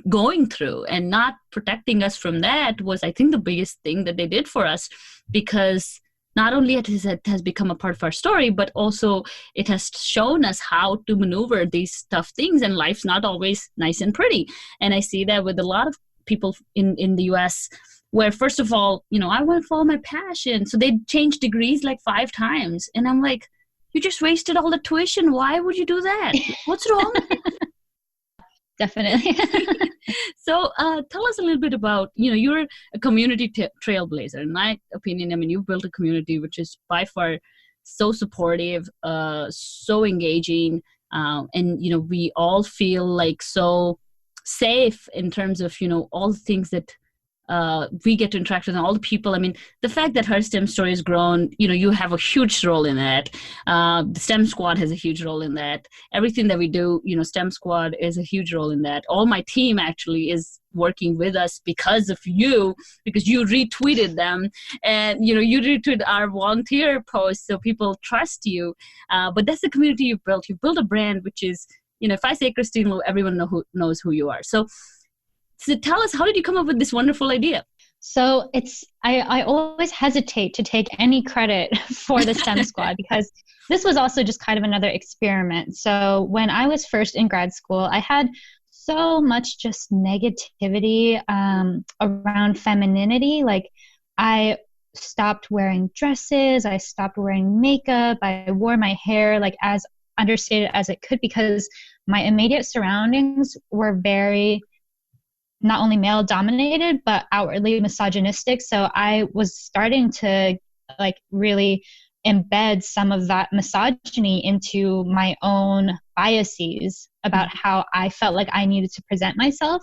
going through, and not protecting us from that was, I think, the biggest thing that they did for us, because not only it has become a part of our story, but also it has shown us how to maneuver these tough things, and life's not always nice and pretty. And I see that with a lot of people in the US, where first of all, I want to follow my passion. So they change degrees like 5 times. And I'm like, you just wasted all the tuition. Why would you do that? What's wrong? Definitely. So tell us a little bit about, you're a community trailblazer. In my opinion, I mean, you've built a community which is by far so supportive, so engaging. And, we all feel like so safe in terms of, all the things that we get to interact with, and all the people. I mean, the fact that her STEM story has grown, you have a huge role in that. The STEM Squad has a huge role in that. Everything that we do, STEM Squad is a huge role in that. All my team actually is working with us because of you, because you retweeted them, and you retweeted our volunteer posts, so people trust you. But that's the community you've built. You've built a brand which is, if I say Christine Liu, everyone knows who you are. So tell us, how did you come up with this wonderful idea? So I always hesitate to take any credit for the STEM Squad because this was also just kind of another experiment. So when I was first in grad school, I had so much just negativity around femininity. Like, I stopped wearing dresses, I stopped wearing makeup, I wore my hair like as understated as it could, because my immediate surroundings were very not only male dominated, but outwardly misogynistic. So I was starting to like really embed some of that misogyny into my own biases about how I felt like I needed to present myself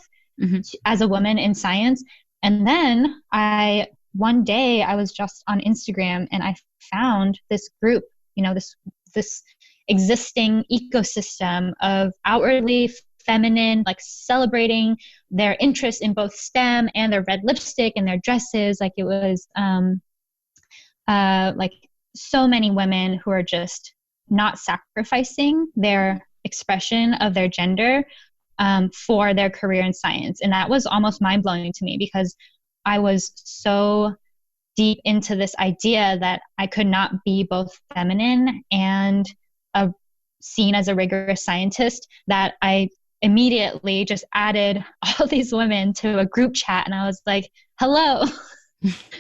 as a woman in science. And then one day I was just on Instagram and I found this group, this existing ecosystem of outwardly feminine, like celebrating their interest in both STEM and their red lipstick and their dresses. Like, it was like so many women who are just not sacrificing their expression of their gender for their career in science. And that was almost mind-blowing to me, because I was so deep into this idea that I could not be both feminine and seen as a rigorous scientist, that I immediately just added all these women to a group chat. And I was like, hello,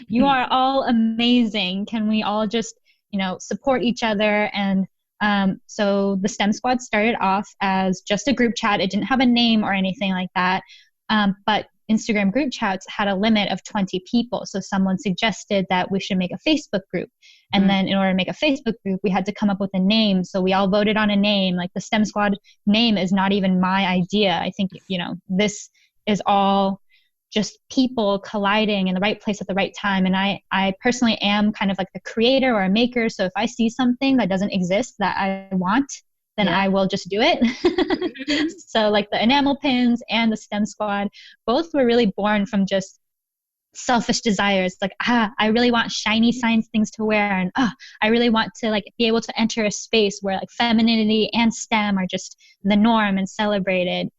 you are all amazing. Can we all just, support each other? And so the STEM Squad started off as just a group chat. It didn't have a name or anything like that. But Instagram group chats had a limit of 20 people. So someone suggested that we should make a Facebook group. And then in order to make a Facebook group, we had to come up with a name. So we all voted on a name. Like, the STEM Squad name is not even my idea. I think, this is all just people colliding in the right place at the right time. And I personally am kind of like the creator or a maker. So if I see something that doesn't exist that I want, then I will just do it. So like the enamel pins and the STEM Squad, both were really born from just selfish desires. Like, I really want shiny science things to wear. And I really want to like be able to enter a space where like femininity and STEM are just the norm and celebrated.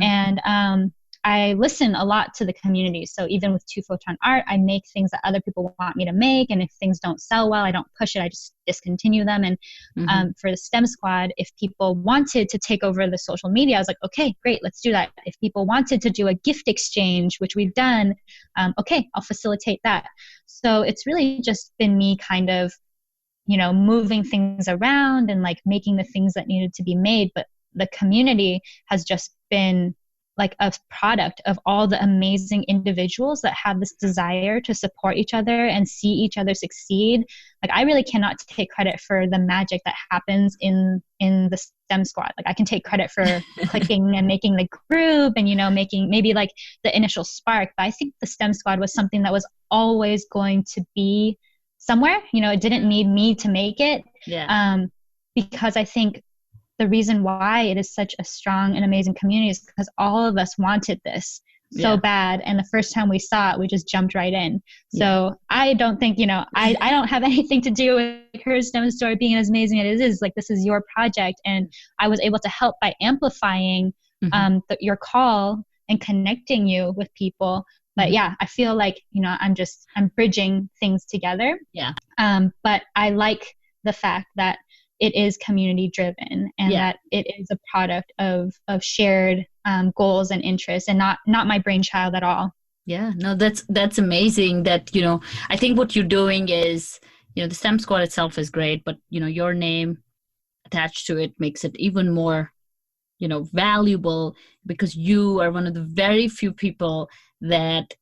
And I listen a lot to the community. So even with Two-Photon Art, I make things that other people want me to make. And if things don't sell well, I don't push it. I just discontinue them. And for the STEM Squad, if people wanted to take over the social media, I was like, okay, great, let's do that. If people wanted to do a gift exchange, which we've done, okay, I'll facilitate that. So it's really just been me kind of, moving things around and like making the things that needed to be made. But the community has just been like a product of all the amazing individuals that have this desire to support each other and see each other succeed. Like, I really cannot take credit for the magic that happens in the STEM Squad. Like, I can take credit for clicking and making the group and, making maybe like the initial spark. But I think the STEM Squad was something that was always going to be somewhere. It didn't need me to make it. Because I think the reason why it is such a strong and amazing community is because all of us wanted this so bad. And the first time we saw it, we just jumped right in. So I don't think, I don't have anything to do with her STEM story being as amazing as it is. Like, this is your project. And I was able to help by amplifying your call and connecting you with people. But yeah, I feel like, I'm bridging things together. Yeah. But I like the fact that it is community driven and that it is a product of shared goals and interests, and not my brainchild at all. Yeah, no, that's amazing that, I think what you're doing is, the STEM Squad itself is great, but, your name attached to it makes it even more, valuable, because you are one of the very few people that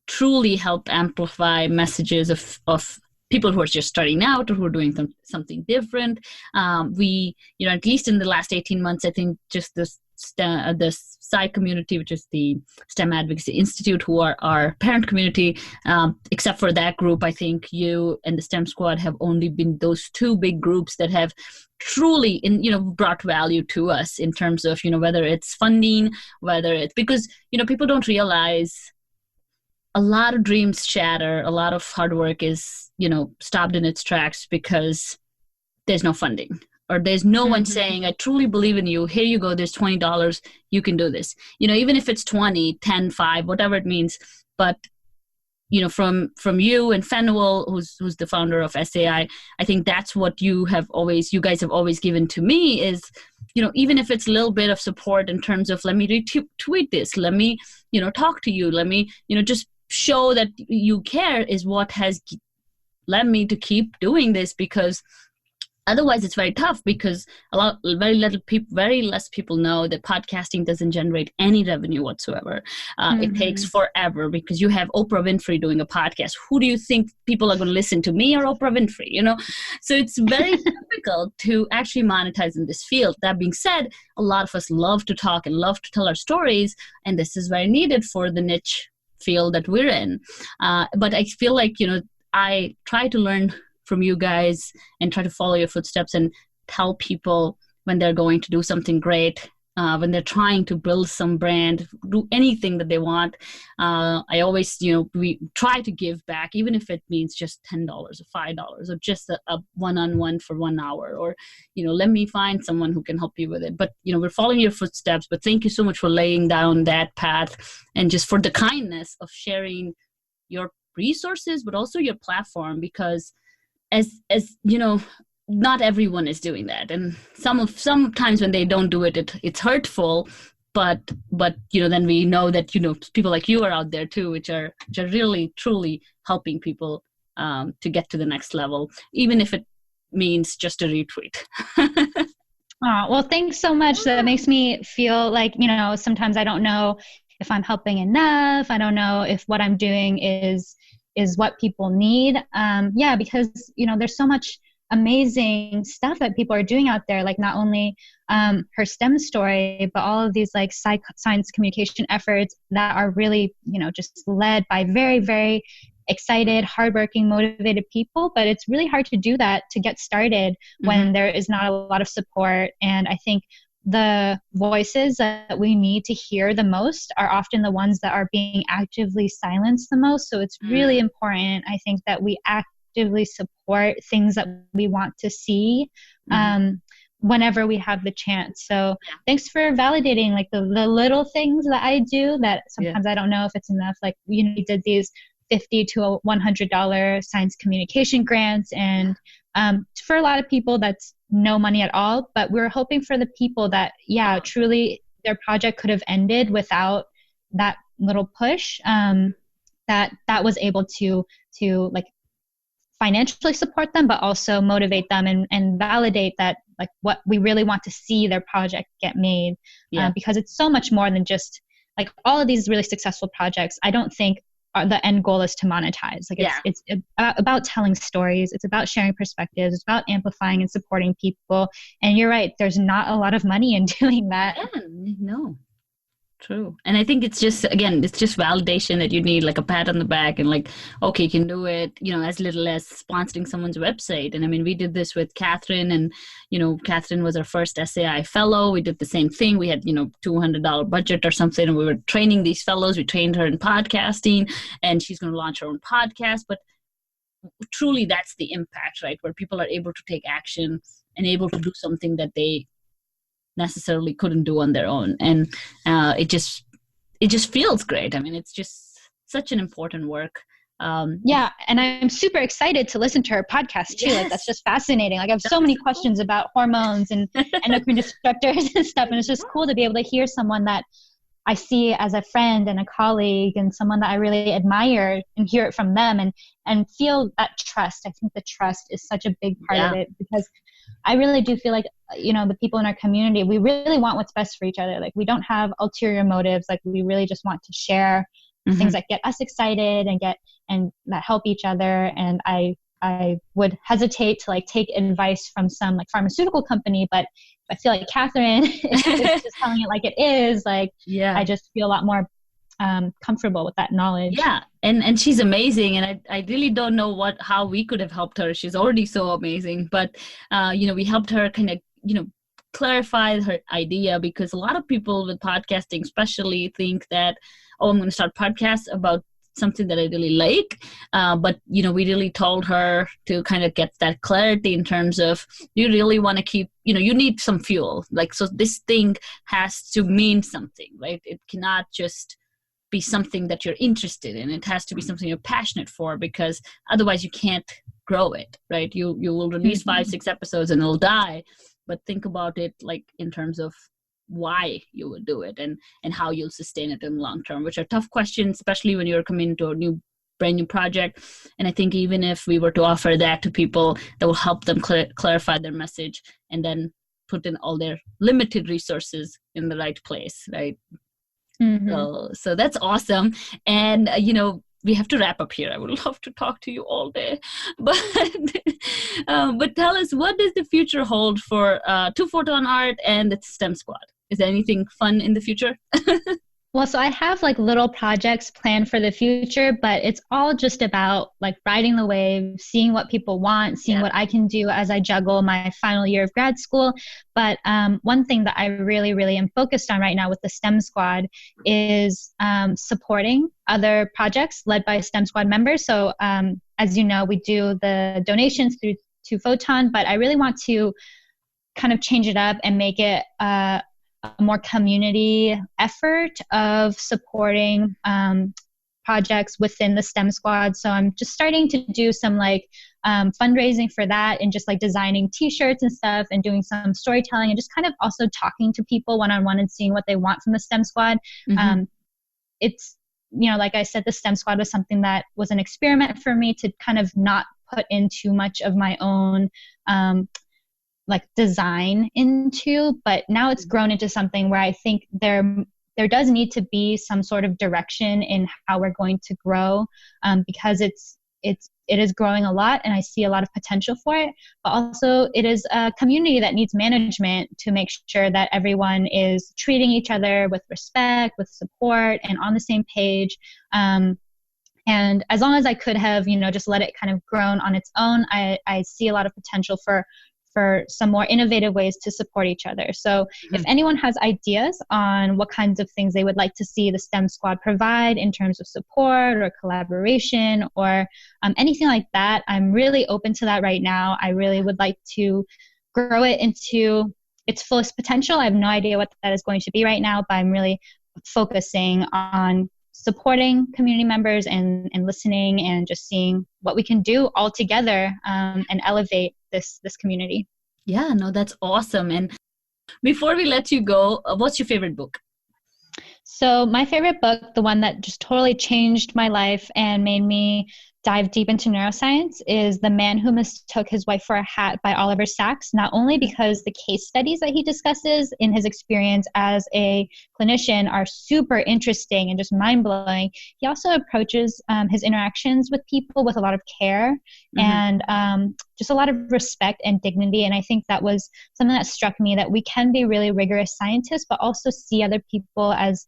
truly help amplify messages of people who are just starting out or who are doing something different. We, at least in the last 18 months, I think just the Sci community, which is the STEM Advocacy Institute, who are our parent community, except for that group, I think you and the STEM Squad have only been those two big groups that have truly brought value to us in terms of, whether it's funding, whether it's because, people don't realize a lot of dreams shatter, a lot of hard work is, stopped in its tracks because there's no funding. Or there's no one saying, I truly believe in you. Here you go. There's $20. You can do this. Even if it's 20, 10, 5, whatever it means. But, from you and Fenwell, who's the founder of SAI, I think that's what you guys have always given to me is, even if it's a little bit of support in terms of, let me retweet this, let me, talk to you, let me, just show that you care, is what has led me to keep doing this, because otherwise, it's very tough, because very less people know that podcasting doesn't generate any revenue whatsoever. It takes forever, because you have Oprah Winfrey doing a podcast. Who do you think people are going to listen to, me or Oprah Winfrey? So it's very difficult to actually monetize in this field. That being said, a lot of us love to talk and love to tell our stories, and this is very needed for the niche field that we're in. But I feel like, I try to learn from you guys and try to follow your footsteps and tell people when they're going to do something great, when they're trying to build some brand, do anything that they want. I always, we try to give back, even if it means just $10 or $5 or just a one-on-one for 1 hour, or, let me find someone who can help you with it. But, we're following your footsteps, but thank you so much for laying down that path and just for the kindness of sharing your resources, but also your platform, because as not everyone is doing that, and sometimes when they don't do it, it's hurtful. But then we know that people like you are out there too, which are really truly helping people to get to the next level, even if it means just a retweet. Oh, well, thanks so much. That makes me feel like sometimes I don't know if I'm helping enough. I don't know if what I'm doing is what people need. Because, there's so much amazing stuff that people are doing out there, like not only her STEM story, but all of these like science communication efforts that are really, just led by very, very excited, hardworking, motivated people. But it's really hard to do that, to get started when there is not a lot of support. And I think the voices that we need to hear the most are often the ones that are being actively silenced the most. So it's really important, I think, that we actively support things that we want to see whenever we have the chance. So thanks for validating like the little things that I do that sometimes I don't know if it's enough. Like, we did these $50 to $100 science communication grants, and for a lot of people that's no money at all, but we're hoping for the people that truly their project could have ended without that little push, that was able to like financially support them, but also motivate them and validate that like what we really want to see their project get made, because it's so much more than just like all of these really successful projects. I don't think the end goal is to monetize. Like it's about telling stories. It's about sharing perspectives. It's about amplifying and supporting people. And you're right, there's not a lot of money in doing that. Yeah, no. True. And I think it's just, again, it's just validation that you need, like a pat on the back and like, okay, you can do it, as little as sponsoring someone's website. And I mean, we did this with Catherine, and, Catherine was our first SAI fellow. We did the same thing. We had, $200 budget or something, and we were training these fellows. We trained her in podcasting, and she's going to launch her own podcast. But truly, that's the impact, right? Where people are able to take action and able to do something that they necessarily couldn't do on their own. And it just feels great. I mean, it's just such an important work. Yeah, and I'm super excited to listen to her podcast too. Yes. Like that's just fascinating. Like I have so many questions about hormones and endocrine disruptors and stuff, and it's just cool to be able to hear someone that I see as a friend and a colleague and someone that I really admire and hear it from them and feel that trust. I think the trust is such a big part of it, because I really do feel like, the people in our community, we really want what's best for each other. Like we don't have ulterior motives. Like we really just want to share things that get us excited and that help each other. And I would hesitate to like take advice from some like pharmaceutical company, but I feel like Catherine is just telling it like it is. Like, I just feel a lot more comfortable with that knowledge. Yeah, and she's amazing, and I really don't know how we could have helped her. She's already so amazing, but we helped her kind of clarify her idea, because a lot of people with podcasting especially think that, I'm going to start podcasts about something that I really like, but we really told her to kind of get that clarity in terms of, you really want to keep, you need some fuel, like, so this thing has to mean something, right? It cannot just be something that you're interested in. It has to be something you're passionate for, because otherwise you can't grow it, right? You will release 5-6 episodes and it'll die. But think about it like in terms of why you would do it and how you'll sustain it in the long term, which are tough questions, especially when you're coming into a brand new project. And I think even if we were to offer that to people, that will help them clarify their message and then put in all their limited resources in the right place, right? So that's awesome. And we have to wrap up here. I would love to talk to you all day, but tell us, what does the future hold for Two-Photon Art and the STEM Squad? Is there anything fun in the future? Well, so I have like little projects planned for the future, but it's all just about like riding the wave, seeing what people want, seeing what I can do as I juggle my final year of grad school. But one thing that I really, really am focused on right now with the STEM Squad is supporting other projects led by STEM Squad members. So as you know, we do the donations through Two-Photon, but I really want to kind of change it up and make it a more community effort of supporting projects within the STEM Squad. So I'm just starting to do some like fundraising for that, and just like designing t-shirts and stuff, and doing some storytelling, and just kind of also talking to people one-on-one and seeing what they want from the STEM Squad. It's, like I said, the STEM Squad was something that was an experiment for me to kind of not put in too much of my own like design into, but now it's grown into something where I think there does need to be some sort of direction in how we're going to grow, because it is growing a lot, and I see a lot of potential for it. But also, it is a community that needs management to make sure that everyone is treating each other with respect, with support, and on the same page. And as long as I could have, just let it kind of grown on its own, I see a lot of potential for some more innovative ways to support each other. So if anyone has ideas on what kinds of things they would like to see the STEM Squad provide in terms of support or collaboration or anything like that, I'm really open to that right now. I really would like to grow it into its fullest potential. I have no idea what that is going to be right now, but I'm really focusing on supporting community members and listening and just seeing what we can do all together and elevate this community. Yeah, no, that's awesome. And before we let you go, what's your favorite book? So my favorite book, the one that just totally changed my life and made me dive deep into neuroscience, is The Man Who Mistook His Wife for a Hat by Oliver Sacks, not only because the case studies that he discusses in his experience as a clinician are super interesting and just mind-blowing, he also approaches his interactions with people with a lot of care and just a lot of respect and dignity. And I think that was something that struck me, that we can be really rigorous scientists, but also see other people as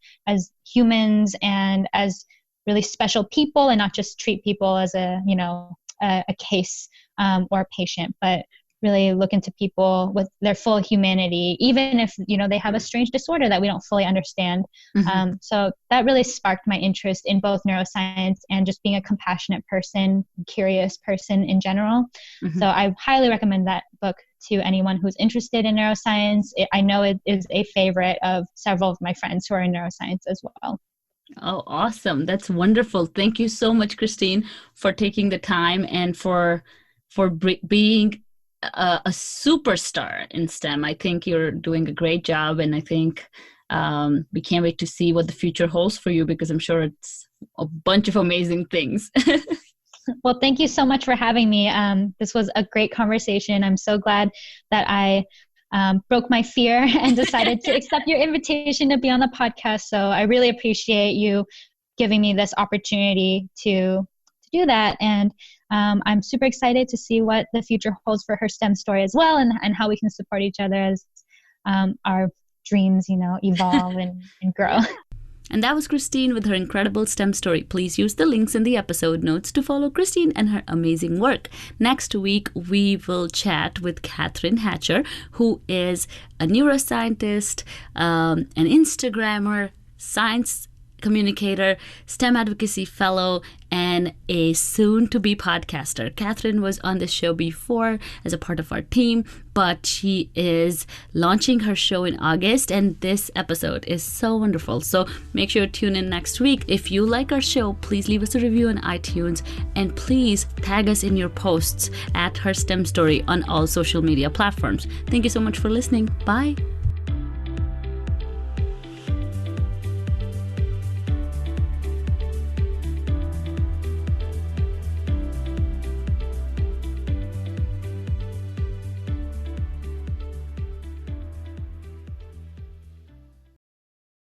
humans and as really special people, and not just treat people as a case or a patient, but really look into people with their full humanity, even if they have a strange disorder that we don't fully understand. So that really sparked my interest in both neuroscience and just being a compassionate person, curious person in general. So I highly recommend that book to anyone who's interested in neuroscience. I know it is a favorite of several of my friends who are in neuroscience as well. Oh, awesome. That's wonderful. Thank you so much, Christine, for taking the time and for being a superstar in STEM. I think you're doing a great job, and I think we can't wait to see what the future holds for you, because I'm sure it's a bunch of amazing things. Well, thank you so much for having me. This was a great conversation. I'm so glad that I broke my fear and decided to accept your invitation to be on the podcast. So I really appreciate you giving me this opportunity to do that. And I'm super excited to see what the future holds for her STEM story as well, and how we can support each other as our dreams, evolve and grow. And that was Christine with her incredible STEM story. Please use the links in the episode notes to follow Christine and her amazing work. Next week, we will chat with Catherine Hatcher, who is a neuroscientist, an Instagrammer, science communicator, STEM advocacy fellow, and a soon-to-be podcaster. Catherine was on the show before as a part of our team, but she is launching her show in August, and this episode is so wonderful. So make sure to tune in next week. If you like our show, please leave us a review on iTunes, and please tag us in your posts at Her STEM Story on all social media platforms. Thank you so much for listening. Bye.